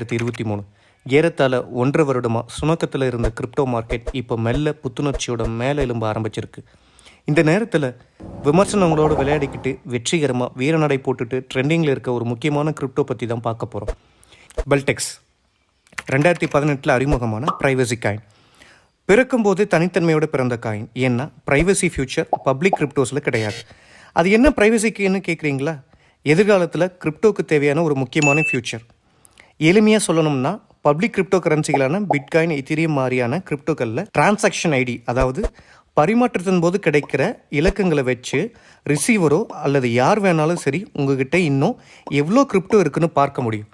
2023 ஏறத்தாழ 1.5 வருடமாக சுணக்கத்தில் இருந்த கிரிப்டோ மார்க்கெட் இப்போ மெல்ல புத்துணர்ச்சியோட மேலே எழும்ப ஆரம்பிச்சிருக்கு. இந்த நேரத்தில் விமர்சனங்களோடு விளையாடிக்கிட்டு வெற்றிகரமாக வீரநடை போட்டுட்டு ட்ரெண்டிங்கில் இருக்க ஒரு முக்கியமான கிரிப்டோ பற்றி தான் பார்க்க போகிறோம். பெல்டெக்ஸ் 2018 அறிமுகமான ப்ரைவசி காயின். பிறக்கும்போது தனித்தன்மையோடு பிறந்த காயின். ஏன்னா ப்ரைவசி ஃபியூச்சர் பப்ளிக் கிரிப்டோஸில் கிடையாது. அது என்ன ப்ரைவசிக்குன்னு கேட்குறீங்களா? எதிர்காலத்தில் கிரிப்டோக்கு தேவையான ஒரு முக்கியமான ஃபியூச்சர். எளிமையாக சொல்லணும்னா பப்ளிக் கிரிப்டோ கரன்சிகளான பிட்காயின், எத்தீரியம் மாதிரியான கிரிப்டோக்களில் டிரான்சாக்ஷன் ஐடி, அதாவது பரிமாற்றத்தின் போது கிடைக்கிற இலக்கங்களை வச்சு ரிசீவரோ அல்லது யார் வேணாலும் சரி உங்ககிட்ட இன்னும் எவ்வளோ கிரிப்டோ இருக்குன்னு பார்க்க முடியும்.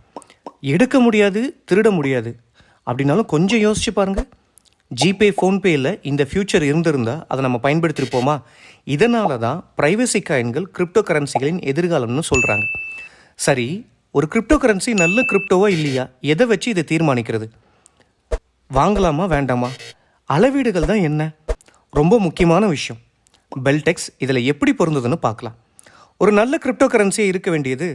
எடுக்க முடியாது, திருட முடியாது. அப்படின்னாலும் கொஞ்சம் யோசிச்சு பாருங்கள். ஜிபே, ஃபோன்பேயில் இந்த ஃபியூச்சர் இருந்திருந்தால் அதை நம்ம பயன்படுத்தியிருப்போமா? இதனால தான் ப்ரைவசி காயின்கள் கிரிப்டோ கரன்சிகளின் எதிர்காலம்னு சொல்கிறாங்க. சரி, ஒரு கிரிப்டோ கரன்சி நல்ல கிரிப்டோவா இல்லையா? எதை வச்சு இதை தீர்மானிக்கிறது? வாங்கலாமா வேண்டாமா? அளவீடுகள் தான் என்ன ரொம்ப முக்கியமான விஷயம். பெல்டெக்ஸ் இதில் எப்படி பொருந்ததுன்னு பார்க்கலாம். ஒரு நல்ல கிரிப்டோ கரன்சியாக இருக்க வேண்டியது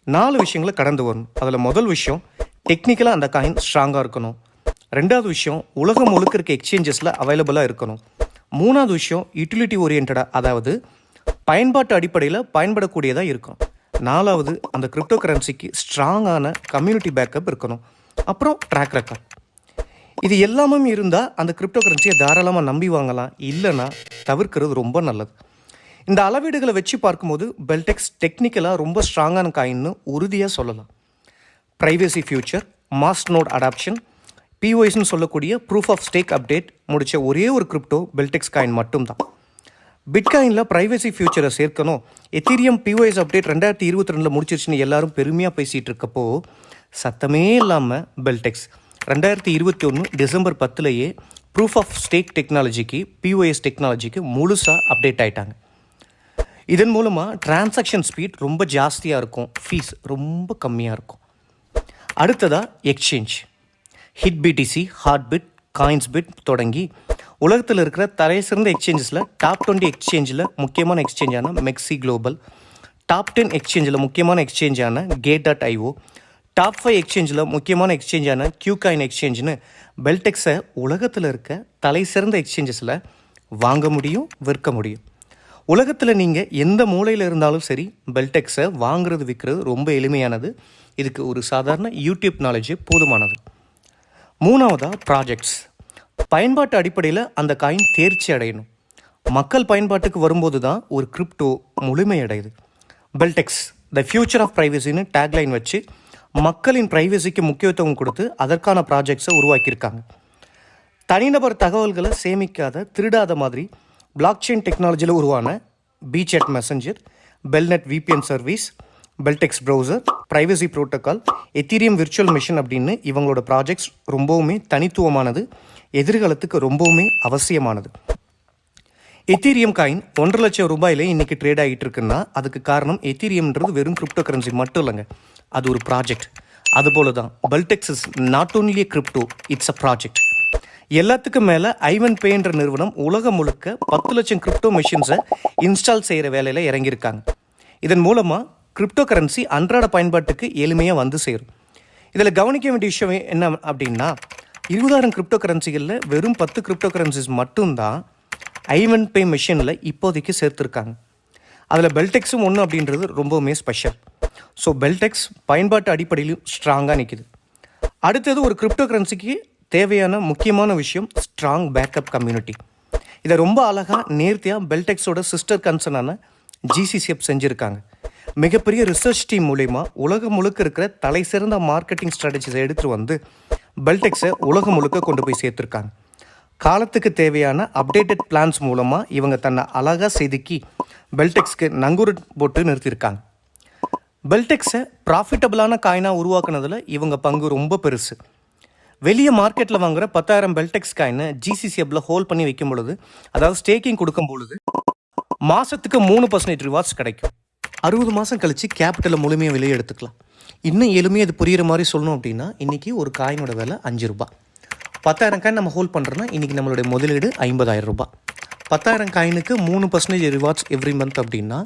4 விஷயங்களை கடந்து வரணும். அதில் முதல் விஷயம், டெக்னிக்கலாக அந்த காயின் ஸ்ட்ராங்காக இருக்கணும். 2வது விஷயம், உலகம் முழுக்க இருக்க எக்ஸ்சேஞ்சஸில் அவைலபிளாக இருக்கணும். 3வது விஷயம், யூட்டிலிட்டி ஓரியன்டாக, அதாவது பயன்பாட்டு அடிப்படையில் பயன்படக்கூடியதாக இருக்கும். 4வது, அந்த கிரிப்டோ கரன்சிக்கு ஸ்ட்ராங்கான கம்யூனிட்டி பேக்கப் இருக்கணும். அப்புறம் ட்ராக் ரெக்கார்ட். இது எல்லாமே இருந்தால் அந்த கிரிப்டோ கரன்சியை தாராளமாக நம்பி வாங்கலாம். இல்லைன்னா தவிர்க்கிறது ரொம்ப நல்லது. இந்த அளவீடுகளை வச்சு பார்க்கும்போது பெல்டெக்ஸ் டெக்னிக்கலாக ரொம்ப ஸ்ட்ராங்கான காயின்னு உறுதியாக சொல்லலாம். Privacy future, masternode adoption, பிஓஎஸ்ன்னு சொல்லக்கூடிய ப்ரூஃப் ஆஃப் ஸ்டேக் அப்டேட் முடித்த ஒரே ஒரு கிரிப்டோ பெல்டெக்ஸ் காயின் மட்டும்தான். பிட்காயினில் ப்ரைவசி ஃபியூச்சரை சேர்க்கணும். எத்தீரியம் பிஓஎஸ் அப்டேட் 2022 முடிச்சிருச்சுன்னு எல்லாரும் பெருமையாக பேசிகிட்டு இருக்கப்போ சத்தமே இல்லாமல் Beldex 2021 December 10 proof of stake டெக்னாலஜிக்கு, பிஓஎஸ் டெக்னாலஜிக்கு முழுசாக அப்டேட் ஆகிட்டாங்க. இதன் மூலமாக டிரான்சாக்ஷன் ஸ்பீட் ரொம்ப ஜாஸ்தியாக இருக்கும், ஃபீஸ் ரொம்ப கம்மியாக இருக்கும். அடுத்ததாக எக்ஸ்சேஞ்ச். ஹிட்பிடிசி, ஹார்ட்பிட், காயின்ஸ்பிட் தொடங்கி உலகத்தில் இருக்கிற தலைசிறந்த எக்ஸ்சேஞ்சஸில் டாப் 20 எக்ஸ்சேஞ்சில் முக்கியமான எக்ஸ்சேஞ்சான மெக்ஸி குளோபல், டாப் 10 எக்ஸ்சேஞ்சில் முக்கியமான எக்ஸ்சேஞ்சான Gate.io, டாப் 5 எக்ஸ்சேஞ்சில் முக்கியமான எக்ஸ்சேஞ்சான Qcoin எக்ஸ்சேஞ்சுன்னு பெல்டெக்ஸை உலகத்தில் இருக்க தலைசிறந்த எக்ஸ்சேஞ்சஸில் வாங்க முடியும், விற்க முடியும். உலகத்தில் நீங்கள் எந்த மூலையில் இருந்தாலும் சரி பெல்டெக்ஸை வாங்குறது, விற்கிறது ரொம்ப எளிமையானது. இதுக்கு ஒரு சாதாரண யூடியூப் நாலேஜே போதுமானது. 3வதாக ப்ராஜெக்ட்ஸ். பயன்பாட்டு அடிப்படையில் அந்த காயின் தேர்ச்சி அடையணும். மக்கள் பயன்பாட்டுக்கு வரும்போது தான் ஒரு கிரிப்டோ முழுமையடையுது. பெல்டெக்ஸ் த ஃபியூச்சர் ஆஃப் ப்ரைவசின்னு டேக்லைன் வச்சு மக்களின் ப்ரைவசிக்கு முக்கியத்துவம் கொடுத்து அதற்கான ப்ராஜெக்ட்ஸை உருவாக்கியிருக்காங்க. தனிநபர் தகவல்களை சேமிக்காத, திருடாத மாதிரி பிளாக் செயின் டெக்னாலஜியில் உருவான BChat messenger, BelNet VPN service, Beldex browser, privacy protocol, Ethereum virtual machine அப்படின்னு இவங்களோட ப்ராஜெக்ட்ஸ் ரொம்பவுமே தனித்துவமானது, எதிர்காலத்துக்கு ரொம்பவுமே அவசியமானது. எத்தீரியம் காயின் 1.5 லட்சம் ரூபாயில் இன்றைக்கி ட்ரேட் ஆகிட்டு இருக்குன்னா அதுக்கு காரணம் எத்தீரியம்ன்றது வெறும் கிரிப்டோ கரன்சி மட்டும் இல்லைங்க, அது ஒரு ப்ராஜெக்ட். அதுபோல தான் பெல்டெக்ஸ் is not only a crypto, it's a project. எல்லாத்துக்கும் மேலே ஐவன்பேன்ற நிறுவனம் உலகம் முழுக்க 10 லட்சம் கிரிப்டோ மிஷின்ஸை இன்ஸ்டால் செய்கிற வேலையில் இறங்கியிருக்காங்க. இதன் மூலமாக கிரிப்டோ கரன்சி அன்றாட பயன்பாட்டுக்கு எளிமையாக வந்து சேரும். இதில் கவனிக்க வேண்டிய விஷயம் என்ன அப்படின்னா, 20,000 கிரிப்டோ கரன்சிகளில் வெறும் 10 கிரிப்டோ கரன்சிஸ் மட்டும்தான் ஐவன்பே மிஷினில் இப்போதைக்கு சேர்த்துருக்காங்க. அதில் பெல்டெக்ஸும் ஒன்று அப்படின்றது ரொம்பவுமே ஸ்பெஷல். ஸோ பெல்டெக்ஸ் பயன்பாட்டு அடிப்படையிலும் ஸ்ட்ராங்காக நிற்கிது. அடுத்தது, ஒரு கிரிப்டோ கரன்சிக்கு தேவையான முக்கியமான விஷயம் ஸ்ட்ராங் பேக்கப் கம்யூனிட்டி. இதை ரொம்ப அழகாக நேர்த்தியாக பெல்டெக்ஸோட சிஸ்டர் கன்சர்னான ஜிசிசிஎப் செஞ்சுருக்காங்க. மிகப்பெரிய ரிசர்ச் டீம் மூலயமா உலகம் முழுக்க இருக்கிற தலை சிறந்த மார்க்கெட்டிங் ஸ்ட்ராட்டஜிஸை எடுத்துகிட்டு வந்து பெல்டெக்ஸை உலகம் முழுக்க கொண்டு போய் சேர்த்துருக்காங்க. காலத்துக்கு தேவையான அப்டேட்டட் பிளான்ஸ் மூலமாக இவங்க தன்னை அழகாக செதுக்கி பெல்டெக்ஸ்க்கு நங்கூர் போட்டு நிறுத்தியிருக்காங்க. பெல்டெக்ஸை ப்ராஃபிட்டபிளான காயினாக உருவாக்குனதில் இவங்க பங்கு ரொம்ப பெருசு. வெளியே மார்க்கெட்டில் வாங்குகிற 10,000 பெல்டெக்ஸ் காயினை ஜிசிசிஎப்பில் ஹோல்ட் பண்ணி வைக்கும் பொழுது, அதாவது ஸ்டேக்கிங் கொடுக்கும் பொழுது மாதத்துக்கு 3% ரிவார்ட்ஸ் கிடைக்கும். 60 மாதம் கழித்து கேபிட்டலை முழுமையாக வெளியே எடுத்துக்கலாம். இன்னும் எளிமையாக இது புரிகிற மாதிரி சொல்லணும் அப்படின்னா, இன்றைக்கி ஒரு காயினோட விலை 5 ரூபா. 10,000 காயின் நம்ம ஹோல்ட் பண்ணுறோன்னா இன்றைக்கி நம்மளுடைய முதலீடு 50,000 ரூபாய். 10,000 காயினுக்கு 3% ரிவார்ட்ஸ் எவ்ரி மந்த் அப்படின்னா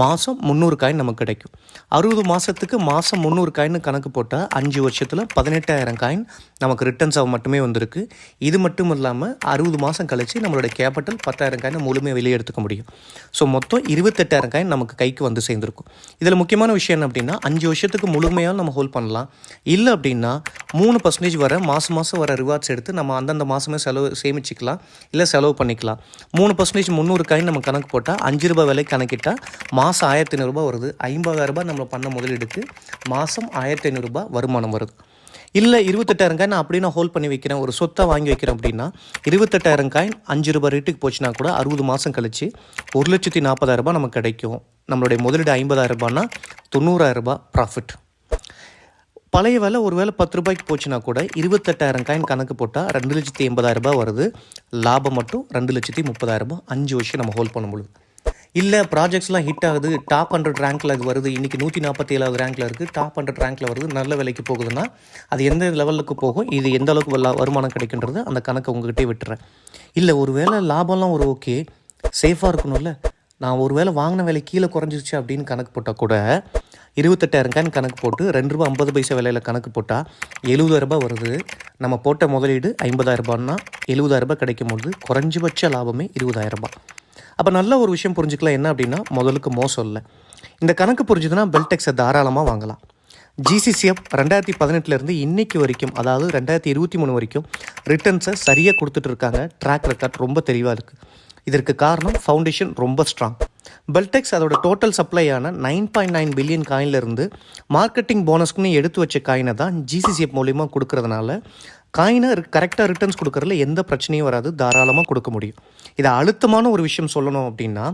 மாதம் 300 காயின் நமக்கு கிடைக்கும். 60 மாதத்துக்கு மாதம் 300 காயின் கணக்கு போட்டால் 5 வருஷத்தில் 18,000 காயின் நமக்கு ரிட்டர்ன்ஸாக மட்டுமே வந்திருக்கு. இது மட்டும் இல்லாமல் 60 மாதம் கழித்து நம்மளோட கேபிட்டல் 10,000 காயினை முழுமையாக வெளியே எடுத்துக்க முடியும். ஸோ மொத்தம் 28,000 காயின் நமக்கு கைக்கு வந்து சேர்ந்துருக்கும். இதில் முக்கியமான விஷயம் என்ன அப்படின்னா 5 வருஷத்துக்கு முழுமையாக நம்ம ஹோல்ட் பண்ணலாம். இல்லை அப்படின்னா 3% வர மாதம் வர ரிவார்ட்ஸ் எடுத்து நம்ம அந்தந்த மாதமே சேமிச்சிக்கலாம், இல்லை செலவு பண்ணிக்கலாம். 3% 300 காயின் நம்ம கணக்கு போட்டால் ₹5 விலை கணக்கிட்டால் மாதம் ₹1,500 வருது. ₹50,000 நம்ம பண்ண முதலீடுக்கு மாதம் ₹1,500 வருமானம் வருது. இல்லை 28,000 காயின் அப்படியே நான் ஹோல்ட் பண்ணி வைக்கிறேன், ஒரு சொத்தை வாங்கி வைக்கிறேன் அப்படின்னா 28,000 காயின் ₹5 ரேட்டுக்கு போச்சுன்னா கூட 60 மாதம் கழிச்சு ₹1,40,000 நமக்கு கிடைக்கும். நம்மளுடைய முதலீடு ₹50,000னா ₹90,000 ப்ராஃபிட். பழைய வேலை ஒரு வேலை ₹10 போச்சுன்னா கூட 28,000 காயின் கணக்கு போட்டால் ₹2,80,000 வருது. லாபம் மட்டும் ₹2,30,000 5 வருஷம் நம்ம ஹோல்ட் பண்ண முடியுது. இல்லை ப்ராஜெக்ட்ஸ்லாம் ஹிட் ஆகுது, டாப் 100 ரேங்க்கில் அது வருது, இன்றைக்கி 147வது ரேங்க்கில் இருக்குது, டாப் 100 ரேங்க்கில் வருது, நல்ல விலைக்கு போகுதுன்னா அது எந்த லெவலுக்கு போகும், இது எந்த அளவுக்கு வருமானம் கிடைக்குன்றது அந்த கணக்கை உங்கள்கிட்டே விட்டுறேன். இல்லை ஒரு வேலை லாபம்லாம் ஒரு ஓகே, சேஃபாக இருக்கணும்ல, நான் ஒரு வேலை வாங்கின விலை கீழே குறைஞ்சிருச்சு அப்படின்னு கணக்கு போட்டால் கூட 28,000 காயின் கணக்கு போட்டு ₹2.50 விலையில் கணக்கு போட்டால் ₹70,000 வருது. நம்ம போட்ட முதலீடு ₹50,000னா ₹70,000 கிடைக்கும் போது குறைஞ்சபட்ச லாபமே ₹20,000. அப்போ நல்ல ஒரு விஷயம் புரிஞ்சுக்கலாம். என்ன அப்படின்னா முதலுக்கு மோசம் இல்லை. இந்த கணக்கு புரிஞ்சுதுன்னா பெல்டெக்ஸை தாராளமாக வாங்கலாம். GCCF 2018 இன்றைக்கி வரைக்கும், அதாவது 2023 வரைக்கும் ரிட்டர்ன்ஸை சரியாக கொடுத்துட்டு இருக்காங்க. ட்ராக் ரெக்கார்ட் ரொம்ப தெளிவாக இருக்குது. இதற்கு காரணம் ஃபவுண்டேஷன் ரொம்ப ஸ்ட்ராங். பெல்டெக்ஸ் அதோட டோட்டல் சப்ளையான 9.9 பில்லியன் காயின்லேருந்து மார்க்கெட்டிங் போனஸ்க்குன்னு எடுத்து வச்ச காயினை தான் GCCF மூலிமா கொடுக்கறதுனால காயினை கரெக்டாக ரிட்டர்ன்ஸ் கொடுக்கறதுல எந்த பிரச்சனையும் வராது, தாராளமாக கொடுக்க முடியும். இதை அழுத்தமான ஒரு விஷயம் சொல்லணும் அப்படின்னா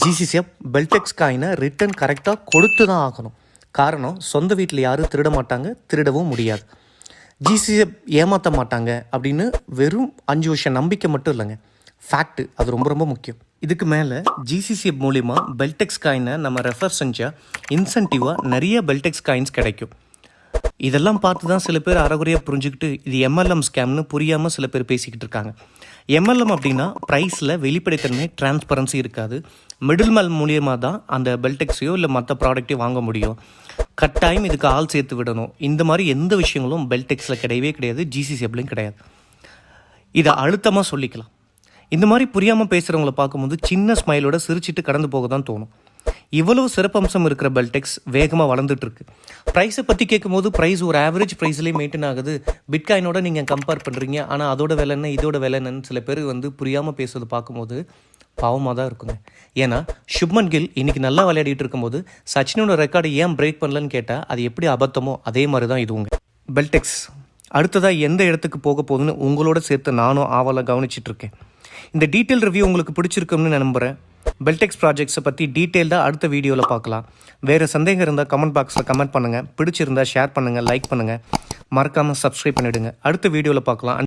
GCCF பெல்டெக்ஸ் காயினை ரிட்டர்ன் கரெக்டாக கொடுத்து தான் ஆகணும். காரணம், சொந்த வீட்டில் யாரும் திருட மாட்டாங்க, திருடவும் முடியாது. GCCF ஏமாற்ற மாட்டாங்க அப்படின்னு வெறும் 5 வருஷம் நம்பிக்கை மட்டும் இல்லைங்க, ஃபேக்ட். அது ரொம்ப ரொம்ப முக்கியம். இதுக்கு மேலே GCCF மூலிமா பெல்டெக்ஸ் காயினை நம்ம ரெஃபர் செஞ்சால் இன்சென்டிவாக நிறைய பெல்டெக்ஸ் காயின்ஸ் கிடைக்கும். இதெல்லாம் பார்த்து தான் சில பேர் அறகுறையாக புரிஞ்சுக்கிட்டு இது MLM ஸ்கேம்னு புரியாமல் சில பேர் பேசிக்கிட்டு இருக்காங்க. MLM அப்படின்னா ப்ரைஸில் வெளிப்படைத்தன்மை, டிரான்ஸ்பரன்சி இருக்காது. மிடில் மேல் மூலியமாக தான் அந்த பெல்டெக்ஸையோ இல்லை மற்ற ப்ராடக்ட்டையோ வாங்க முடியும். கட்டாயம் இதுக்கு ஆள் சேர்த்து விடணும். இந்த மாதிரி எந்த விஷயங்களும் பெல்டெக்ஸில் கிடையவே கிடையாது, GCCFலையும் கிடையாது. இதை அழுத்தமாக சொல்லிக்கலாம். இந்த மாதிரி புரியாமல் பேசுகிறவங்கள பார்க்கும்போது சின்ன ஸ்மைலோட சிரிச்சிட்டு கடந்து போக தான் தோணும். இவ்வளவு சிறப்பம்சம் இருக்கிற பெல்டெக்ஸ் வேகமாக வளர்ந்துட்டுருக்கு. ப்ரைஸை பற்றி கேட்கும்போது ப்ரைஸ் ஒரு ஆவரேஜ் ப்ரைஸ்லேயே மெயின்டைன் ஆகுது. பிட்காயினோட நீங்கள் கம்பேர் பண்ணுறீங்க, ஆனால் அதோட விலை என்ன இதோட விலை என்னன்னு சில பேர் புரியாமல் பேசுறது பார்க்கும்போது பாவமாக தான் இருக்குங்க. ஏன்னா சுப்மன் கில் இன்றைக்கி நல்லா விளையாடிட்டு இருக்கும்போது சச்சினோட ரெக்கார்டு ஏன் பிரேக் பண்ணலன்னு கேட்டால் அது எப்படி அபத்தமோ அதே மாதிரி தான் இதுவுங்க. பெல்டெக்ஸ் அடுத்ததாக எந்த இடத்துக்கு போக போகுதுன்னு உங்களோட சேர்த்து நானும் ஆவலாக கவனிச்சிட்ருக்கேன். இந்த டீட்டெயில் ரிவ்யூ உங்களுக்கு பிடிச்சிருக்குன்னு நான் நம்புகிறேன். பெல்டெக்ஸ் ப்ராஜெக்ட்ஸை பற்றி டீட்டெயில்டாக அடுத்த வீடியோவில் பார்க்கலாம். வேறு சந்தேகம் இருந்தால் கமெண்ட் பாக்ஸில் கமெண்ட் பண்ணுங்கள். பிடிச்சிருந்தால் ஷேர் பண்ணுங்கள், லைக் பண்ணுங்கள், மறக்காமல் சப்ஸ்கிரைப் பண்ணிவிடுங்க. அடுத்த வீடியோவில் பார்க்கலாம்.